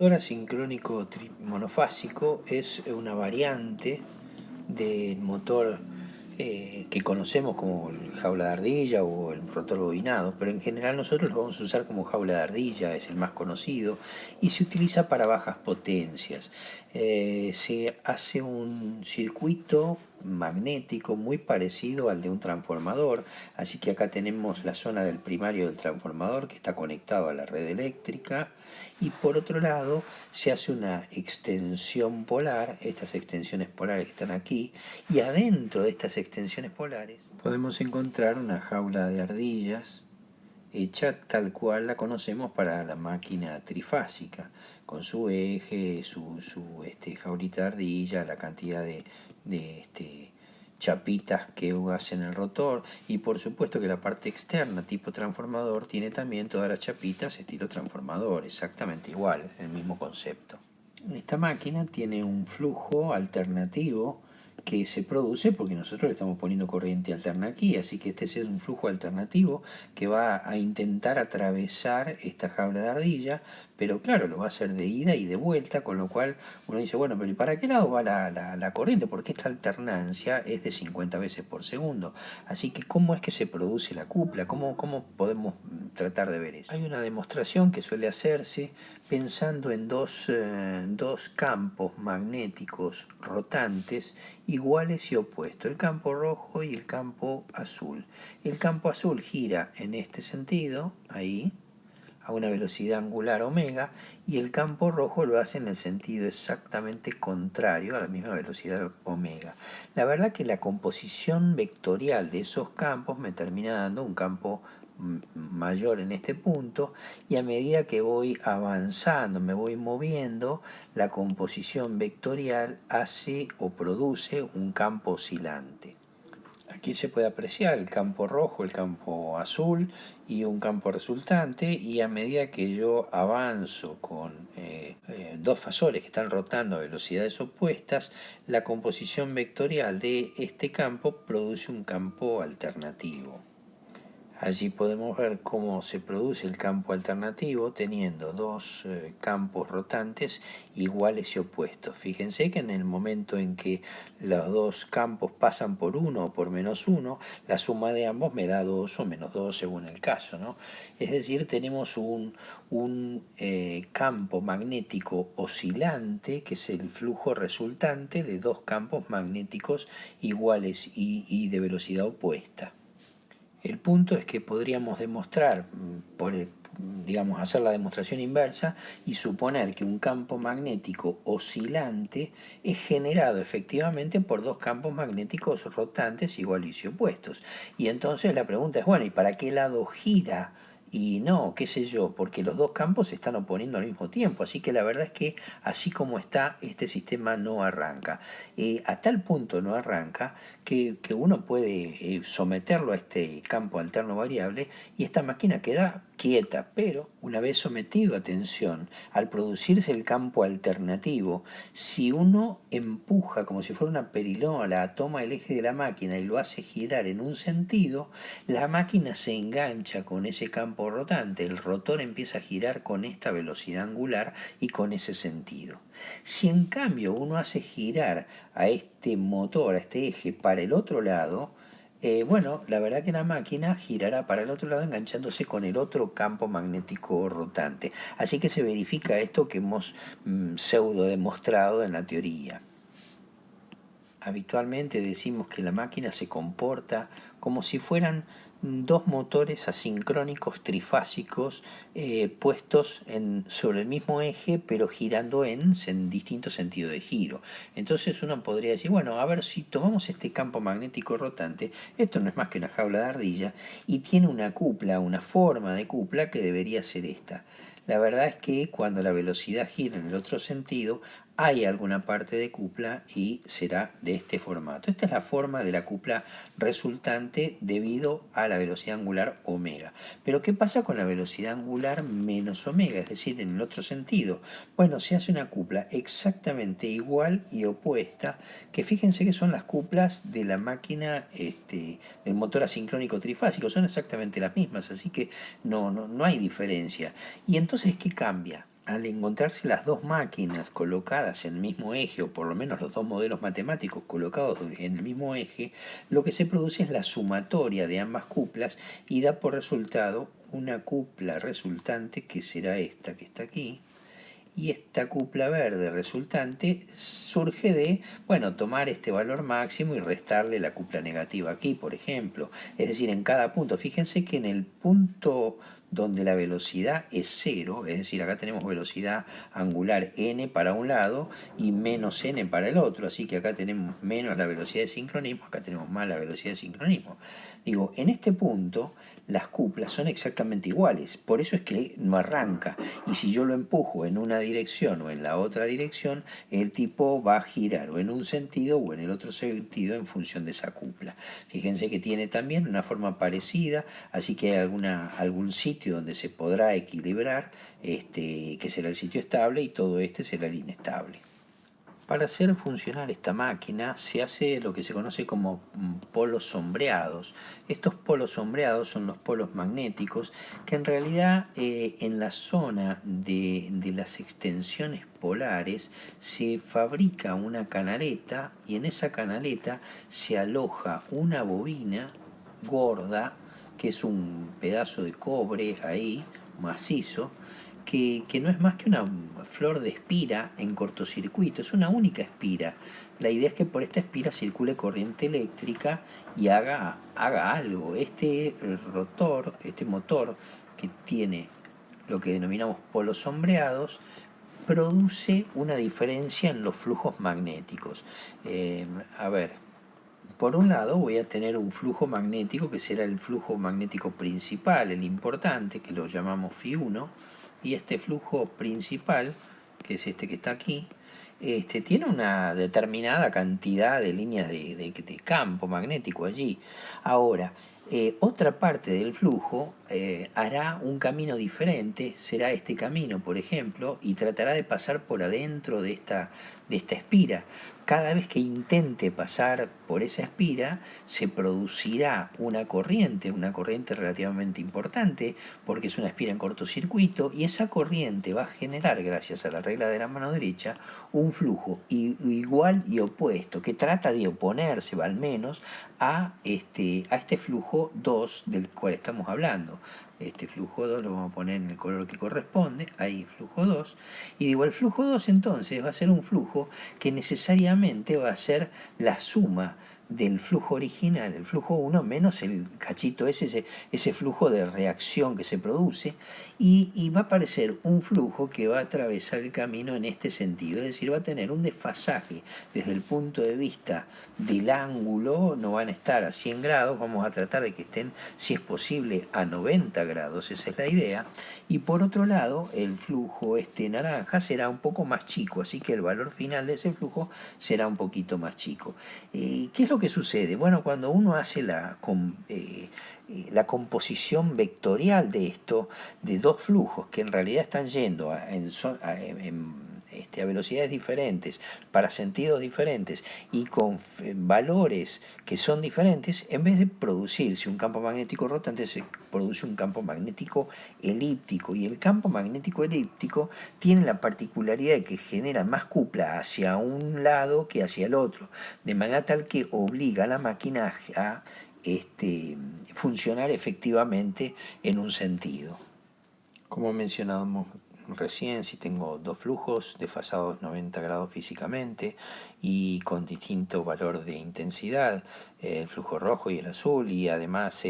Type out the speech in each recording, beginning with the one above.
Motor asincrónico monofásico es una variante del motor que conocemos como el jaula de ardilla o el rotor bobinado, pero en general nosotros lo vamos a usar como jaula de ardilla, es el más conocido, y se utiliza para bajas potencias. Se hace un circuito magnético muy parecido al de un transformador, así que acá tenemos la zona del primario del transformador que está conectado a la red eléctrica, y por otro lado se hace una extensión polar, estas extensiones polares que están aquí, y adentro de estas extensiones polares podemos encontrar una jaula de ardillas hecha tal cual la conocemos para la máquina trifásica, con su eje, su jaulita de ardilla, la cantidad de chapitas que hacen el rotor, y por supuesto que la parte externa tipo transformador tiene también todas las chapitas estilo transformador, exactamente igual, el mismo concepto. Esta máquina tiene un flujo alternativo que se produce porque nosotros le estamos poniendo corriente alterna aquí, así que este es un flujo alternativo que va a intentar atravesar esta jaula de ardilla, pero claro, lo va a hacer de ida y de vuelta, con lo cual uno dice, bueno, pero ¿y para qué lado va la corriente? Porque esta alternancia es de 50 veces por segundo. Así que, ¿cómo es que se produce la cupla? ¿Cómo podemos tratar de ver eso? Hay una demostración que suele hacerse pensando en dos campos magnéticos rotantes iguales y opuestos, el campo rojo y el campo azul. El campo azul gira en este sentido, ahí, a una velocidad angular omega, y el campo rojo lo hace en el sentido exactamente contrario a la misma velocidad omega. La verdad que la composición vectorial de esos campos me termina dando un campo mayor en este punto, y a medida que voy avanzando, me voy moviendo, la composición vectorial hace o produce un campo oscilante. Aquí se puede apreciar el campo rojo, el campo azul y un campo resultante, y a medida que yo avanzo con dos fasores que están rotando a velocidades opuestas, la composición vectorial de este campo produce un campo alternativo. Allí podemos ver cómo se produce el campo alternativo teniendo dos campos rotantes iguales y opuestos. Fíjense que en el momento en que los dos campos pasan por 1 o por -1, la suma de ambos me da 2 o -2 según el caso, ¿no? Es decir, tenemos un campo magnético oscilante, que es el flujo resultante de dos campos magnéticos iguales y de velocidad opuesta. El punto es que podríamos demostrar, digamos, hacer la demostración inversa y suponer que un campo magnético oscilante es generado efectivamente por dos campos magnéticos rotantes iguales y opuestos. Y entonces la pregunta es, bueno, ¿y para qué lado gira? Y no, qué sé yo, porque los dos campos se están oponiendo al mismo tiempo. Así que la verdad es que así como está, este sistema no arranca. A tal punto no arranca que uno puede someterlo a este campo alterno variable y esta máquina queda quieta, pero una vez sometido a tensión, al producirse el campo alternativo, si uno empuja como si fuera una perinola, toma el eje de la máquina y lo hace girar en un sentido, la máquina se engancha con ese campo rotante, el rotor empieza a girar con esta velocidad angular y con ese sentido. Si en cambio uno hace girar a este motor, a este eje, para el otro lado, bueno, la verdad que la máquina girará para el otro lado enganchándose con el otro campo magnético rotante. Así que se verifica esto que hemos pseudo demostrado en la teoría. Habitualmente decimos que la máquina se comporta como si fueran dos motores asincrónicos trifásicos puestos sobre el mismo eje, pero girando en distintos sentidos de giro. Entonces uno podría decir, bueno, a ver, si tomamos este campo magnético rotante, esto no es más que una jaula de ardilla y tiene una cupla, una forma de cupla que debería ser esta. La verdad es que cuando la velocidad gira en el otro sentido, hay alguna parte de cupla y será de este formato. Esta es la forma de la cupla resultante debido a la velocidad angular omega. Pero ¿qué pasa con la velocidad angular menos omega? Es decir, en el otro sentido. Bueno, se hace una cupla exactamente igual y opuesta, que fíjense que son las cuplas de la máquina del motor asincrónico trifásico. Son exactamente las mismas, así que no hay diferencia. Y entonces, ¿qué cambia? al encontrarse las dos máquinas colocadas en el mismo eje, o por lo menos los dos modelos matemáticos colocados en el mismo eje, lo que se produce es la sumatoria de ambas cuplas y da por resultado una cupla resultante que será esta que está aquí. Y esta cupla verde resultante surge de, bueno, tomar este valor máximo y restarle la cupla negativa aquí, por ejemplo. Es decir, en cada punto. Fíjense que en el punto donde la velocidad es cero, es decir, acá tenemos velocidad angular n para un lado y menos n para el otro, así que acá tenemos menos la velocidad de sincronismo, acá tenemos más la velocidad de sincronismo. Digo, en este punto las cuplas son exactamente iguales, por eso es que no arranca, y si yo lo empujo en una dirección o en la otra dirección, el tipo va a girar o en un sentido o en el otro sentido en función de esa cupla. Fíjense que tiene también una forma parecida, así que hay algún sitio donde se podrá equilibrar, que será el sitio estable, y todo este será el inestable. Para hacer funcionar esta máquina se hace lo que se conoce como polos sombreados. Estos polos sombreados son los polos magnéticos que en realidad en la zona de las extensiones polares se fabrica una canaleta y en esa canaleta se aloja una bobina gorda que es un pedazo de cobre ahí macizo que no es más que una flor de espira en cortocircuito, es una única espira. La idea es que por esta espira circule corriente eléctrica y haga algo. Este rotor, este motor que tiene lo que denominamos polos sombreados, produce una diferencia en los flujos magnéticos. A ver, por un lado voy a tener un flujo magnético que será el flujo magnético principal, el importante, que lo llamamos Φ1, y este flujo principal, que es este que está aquí, tiene una determinada cantidad de líneas de campo magnético allí. Ahora, otra parte del flujo hará un camino diferente, será este camino, por ejemplo, y tratará de pasar por adentro de esta espira. Cada vez que intente pasar por esa espira, se producirá una corriente relativamente importante, porque es una espira en cortocircuito, y esa corriente va a generar, gracias a la regla de la mano derecha, un flujo igual y opuesto, que trata de oponerse, al menos, a este flujo 2 del cual estamos hablando. Este flujo 2 lo vamos a poner en el color que corresponde, ahí flujo 2, y digo, el flujo 2 entonces va a ser un flujo que necesariamente va a ser la suma del flujo original, del flujo 1, menos el cachito ese flujo de reacción que se produce, y va a aparecer un flujo que va a atravesar el camino en este sentido, es decir, va a tener un desfasaje desde el punto de vista del ángulo, no van a estar a 100 grados, vamos a tratar de que estén, si es posible, a 90 grados, esa es la idea, y por otro lado, el flujo naranja será un poco más chico, así que el valor final de ese flujo será un poquito más chico. ¿Qué es lo que sucede? Bueno, cuando uno hace la composición vectorial de esto, de dos flujos que en realidad están yendo a velocidades diferentes, para sentidos diferentes y con valores que son diferentes, en vez de producirse un campo magnético rotante, se produce un campo magnético elíptico. Y el campo magnético elíptico tiene la particularidad de que genera más cupla hacia un lado que hacia el otro, de manera tal que obliga a la máquina a funcionar efectivamente en un sentido. Como mencionábamos recién, si tengo dos flujos desfasados 90 grados físicamente y con distinto valor de intensidad, el flujo rojo y el azul, y además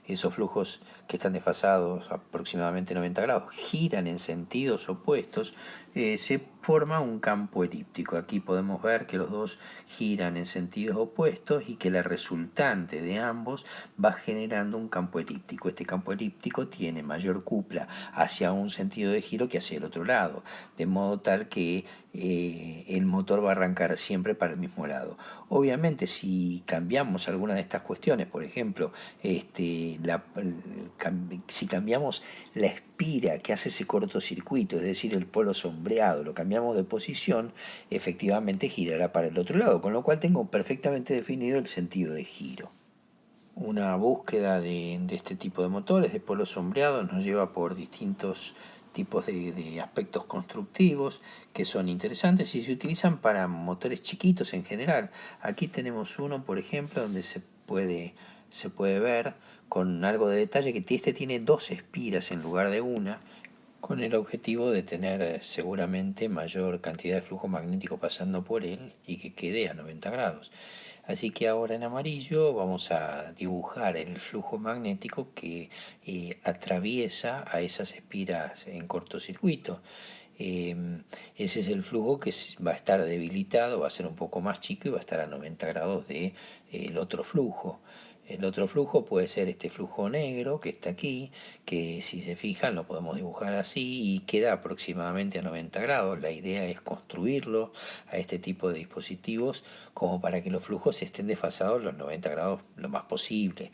esos flujos que están desfasados aproximadamente 90 grados giran en sentidos opuestos, se forma un campo elíptico. Aquí podemos ver que los dos giran en sentidos opuestos y que la resultante de ambos va generando un campo elíptico. Este campo elíptico tiene mayor cupla hacia un sentido de giro que hacia el otro lado, de modo tal que el motor va a arrancar siempre para el mismo lado. Obviamente, si cambiamos alguna de estas cuestiones, por ejemplo, si cambiamos la espira que hace ese cortocircuito, es decir, el polo sombreado, lo cambiamos de posición, efectivamente girará para el otro lado, con lo cual tengo perfectamente definido el sentido de giro. Una búsqueda de este tipo de motores, de polos sombreados, nos lleva por distintos tipos de aspectos constructivos que son interesantes y se utilizan para motores chiquitos en general. Aquí tenemos uno, por ejemplo, donde se puede ver con algo de detalle que este tiene dos espiras en lugar de una, con el objetivo de tener seguramente mayor cantidad de flujo magnético pasando por él y que quede a 90 grados. Así que ahora en amarillo vamos a dibujar el flujo magnético que atraviesa a esas espiras en cortocircuito. Ese es el flujo que va a estar debilitado, va a ser un poco más chico y va a estar a 90 grados del otro flujo. El otro flujo puede ser este flujo negro que está aquí, que si se fijan lo podemos dibujar así y queda aproximadamente a 90 grados. La idea es construirlo a este tipo de dispositivos como para que los flujos estén desfasados los 90 grados lo más posible.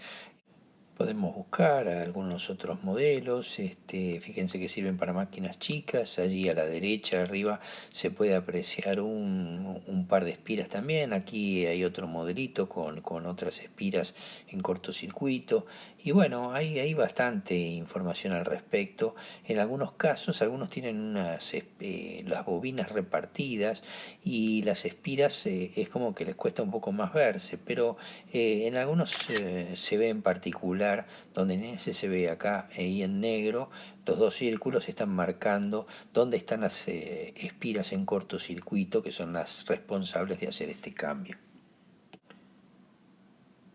Podemos buscar algunos otros modelos, fíjense que sirven para máquinas chicas, allí a la derecha arriba se puede apreciar un par de espiras también, aquí hay otro modelito con otras espiras en cortocircuito y bueno, hay bastante información al respecto. En algunos casos, algunos tienen las bobinas repartidas y las espiras es como que les cuesta un poco más verse, pero en algunos se ve en particular, donde en ese se ve acá y en negro, los dos círculos están marcando dónde están las espiras en cortocircuito, que son las responsables de hacer este cambio.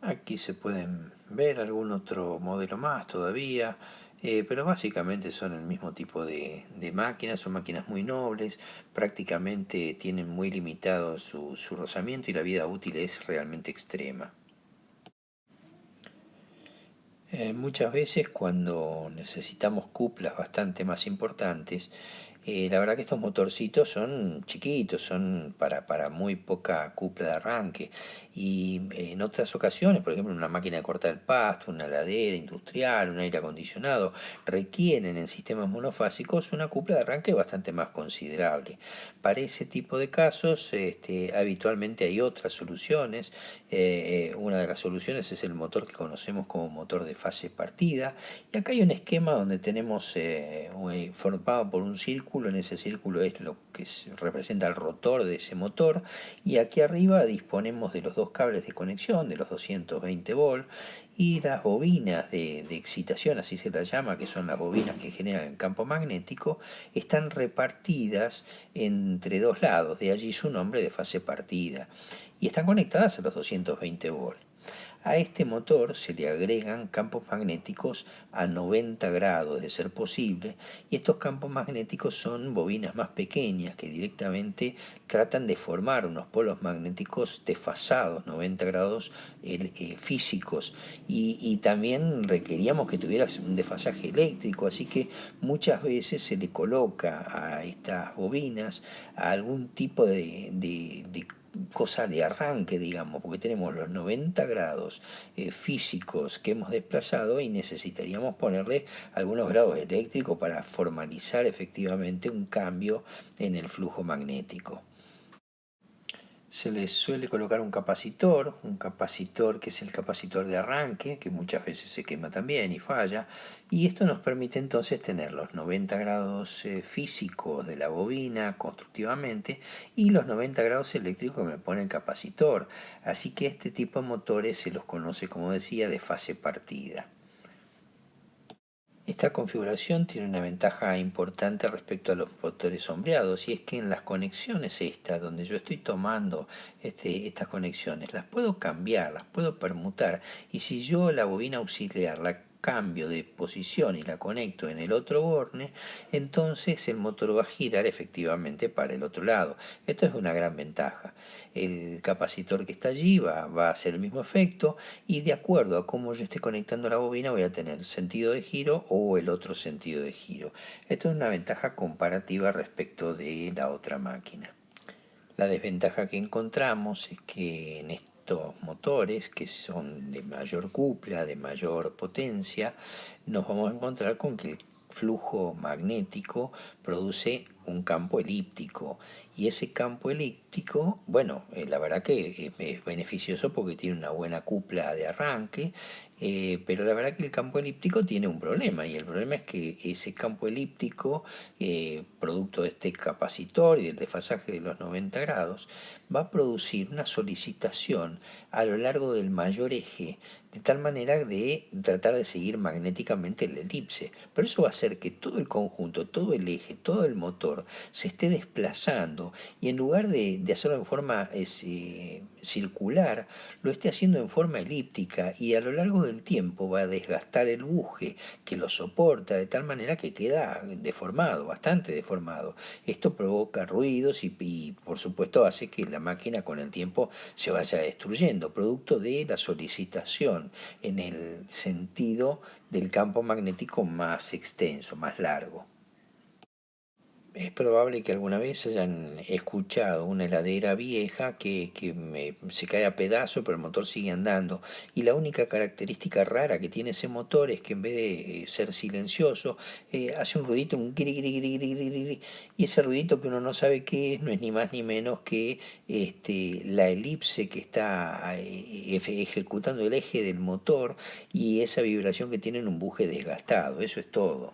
Aquí se pueden ver algún otro modelo más todavía, pero básicamente son el mismo tipo de máquinas, son máquinas muy nobles, prácticamente tienen muy limitado su rozamiento y la vida útil es realmente extrema. Muchas veces cuando necesitamos cuplas bastante más importantes, la verdad que estos motorcitos son chiquitos, son para muy poca cupla de arranque. Y en otras ocasiones, por ejemplo, una máquina de cortar el pasto, una ladera industrial, un aire acondicionado, requieren en sistemas monofásicos una cupla de arranque bastante más considerable. Para ese tipo de casos, habitualmente hay otras soluciones. Una de las soluciones es el motor que conocemos como motor de fase partida. Y acá hay un esquema donde tenemos formado por un círculo, en ese círculo es lo que representa el rotor de ese motor, y aquí arriba disponemos de los dos cables de conexión, de los 220 volt, y las bobinas de excitación, así se las llama, que son las bobinas que generan el campo magnético, están repartidas entre dos lados, de allí su nombre de fase partida, y están conectadas a los 220 volt. A este motor se le agregan campos magnéticos a 90 grados de ser posible, y estos campos magnéticos son bobinas más pequeñas que directamente tratan de formar unos polos magnéticos desfasados, 90 grados físicos, y también requeríamos que tuviera un desfasaje eléctrico, así que muchas veces se le coloca a estas bobinas algún tipo de cosa de arranque, digamos, porque tenemos los 90 grados físicos que hemos desplazado y necesitaríamos ponerle algunos grados eléctricos para formalizar efectivamente un cambio en el flujo magnético. Se les suele colocar un capacitor que es el capacitor de arranque, que muchas veces se quema también y falla, y esto nos permite entonces tener los 90 grados físicos de la bobina constructivamente y los 90 grados eléctricos que me pone el capacitor, así que este tipo de motores se los conoce, como decía, de fase partida. Esta configuración tiene una ventaja importante respecto a los motores sombreados, y es que en las conexiones estas, donde yo estoy tomando estas conexiones, las puedo cambiar, las puedo permutar, y si yo la bobina auxiliar la cambio de posición y la conecto en el otro borne, entonces el motor va a girar efectivamente para el otro lado. Esto es una gran ventaja. El capacitor que está allí va a hacer el mismo efecto, y de acuerdo a cómo yo esté conectando la bobina voy a tener sentido de giro o el otro sentido de giro. Esto es una ventaja comparativa respecto de la otra máquina. La desventaja que encontramos es que en estos motores, que son de mayor cupla, de mayor potencia, nos vamos a encontrar con que el flujo magnético produce un campo elíptico. Y ese campo elíptico, bueno, la verdad que es beneficioso porque tiene una buena cupla de arranque, pero la verdad que el campo elíptico tiene un problema, y el problema es que ese campo elíptico, producto de este capacitor y del desfasaje de los 90 grados, va a producir una solicitación a lo largo del mayor eje, de tal manera de tratar de seguir magnéticamente el elipse. Pero eso va a hacer que todo el conjunto, todo el eje, todo el motor se esté desplazando, y en lugar de hacerlo en forma circular, lo esté haciendo en forma elíptica, y a lo largo del tiempo va a desgastar el buje que lo soporta, de tal manera que queda deformado, bastante deformado. Esto provoca ruidos y por supuesto hace que la máquina con el tiempo se vaya destruyendo, producto de la solicitación en el sentido del campo magnético más extenso, más largo. Es probable que alguna vez hayan escuchado una heladera vieja que se cae a pedazo, pero el motor sigue andando. Y la única característica rara que tiene ese motor es que en vez de ser silencioso, hace un ruidito, un giri, giri, giri, giri, giri, giri. Y ese ruidito que uno no sabe qué es, no es ni más ni menos que la elipse que está ejecutando el eje del motor, y esa vibración que tiene en un buje desgastado. Eso es todo.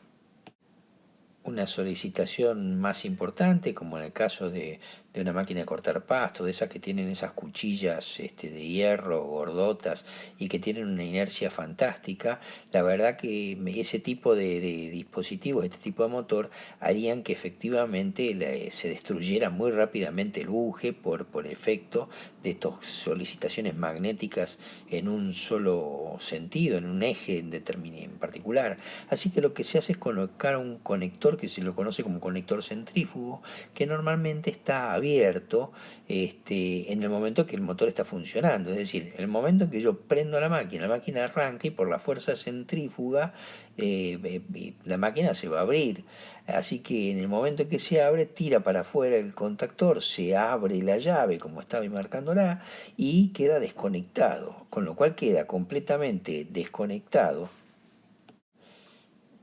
Una solicitación más importante, como en el caso de una máquina de cortar pasto, de esas que tienen esas cuchillas de hierro, gordotas, y que tienen una inercia fantástica, la verdad que ese tipo de dispositivos, este tipo de motor, harían que efectivamente se destruyera muy rápidamente el buje por efecto de estas solicitaciones magnéticas en un solo sentido, en un eje en particular. Así que lo que se hace es colocar un conector que se lo conoce como conector centrífugo, que normalmente está abierto en el momento que el motor está funcionando. Es decir, en el momento en que yo prendo la máquina arranca, y por la fuerza centrífuga la máquina se va a abrir. Así que en el momento en que se abre, tira para afuera el contactor, se abre la llave como estaba marcándola, y queda desconectado, con lo cual queda completamente desconectado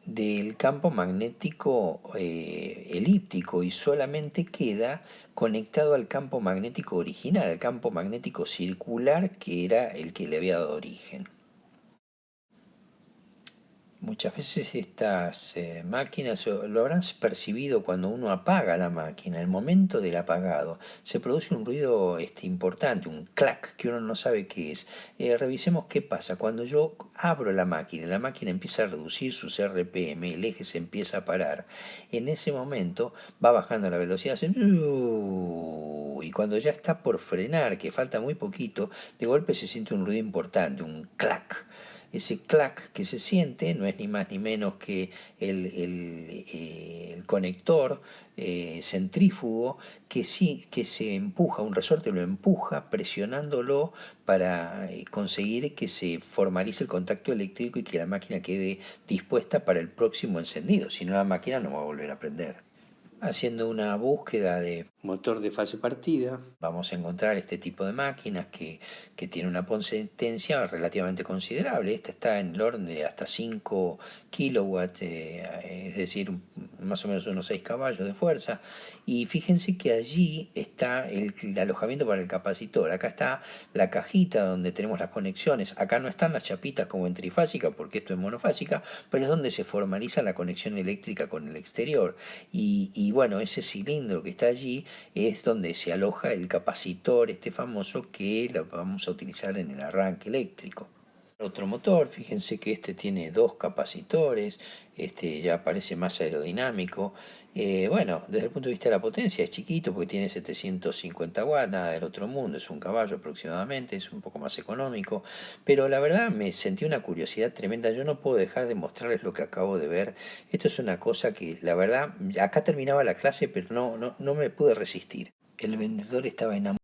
del campo magnético elíptico, y solamente queda conectado al campo magnético original, al campo magnético circular, que era el que le había dado origen. Muchas veces estas máquinas lo habrán percibido cuando uno apaga la máquina. En el momento del apagado se produce un ruido importante, un clac, que uno no sabe qué es. Revisemos qué pasa. Cuando yo abro la máquina empieza a reducir sus RPM, el eje se empieza a parar. En ese momento va bajando la velocidad, y cuando ya está por frenar, que falta muy poquito, de golpe se siente un ruido importante, un clac. Ese clac que se siente no es ni más ni menos que el conector centrífugo, que se empuja, un resorte lo empuja presionándolo para conseguir que se formalice el contacto eléctrico y que la máquina quede dispuesta para el próximo encendido. Si no, la máquina no va a volver a prender. Haciendo una búsqueda de motor de fase partida, vamos a encontrar este tipo de máquinas que tiene una potencia relativamente considerable. Esta está en el orden de hasta 5 kilowatts, es decir, más o menos unos 6 caballos de fuerza. Y fíjense que allí está el alojamiento para el capacitor. Acá está la cajita donde tenemos las conexiones. Acá no están las chapitas como en trifásica, porque esto es monofásica, pero es donde se formaliza la conexión eléctrica con el exterior. Y bueno, ese cilindro que está allí es donde se aloja el capacitor famoso, que lo vamos a utilizar en el arranque eléctrico. Otro motor, fíjense que tiene dos capacitores, ya parece más aerodinámico. Bueno, desde el punto de vista de la potencia es chiquito porque tiene 750 watts, nada del otro mundo, es un caballo aproximadamente, es un poco más económico, pero la verdad me sentí una curiosidad tremenda. Yo no puedo dejar de mostrarles lo que acabo de ver. Esto es una cosa que la verdad, acá terminaba la clase, pero no me pude resistir. El vendedor estaba enamorado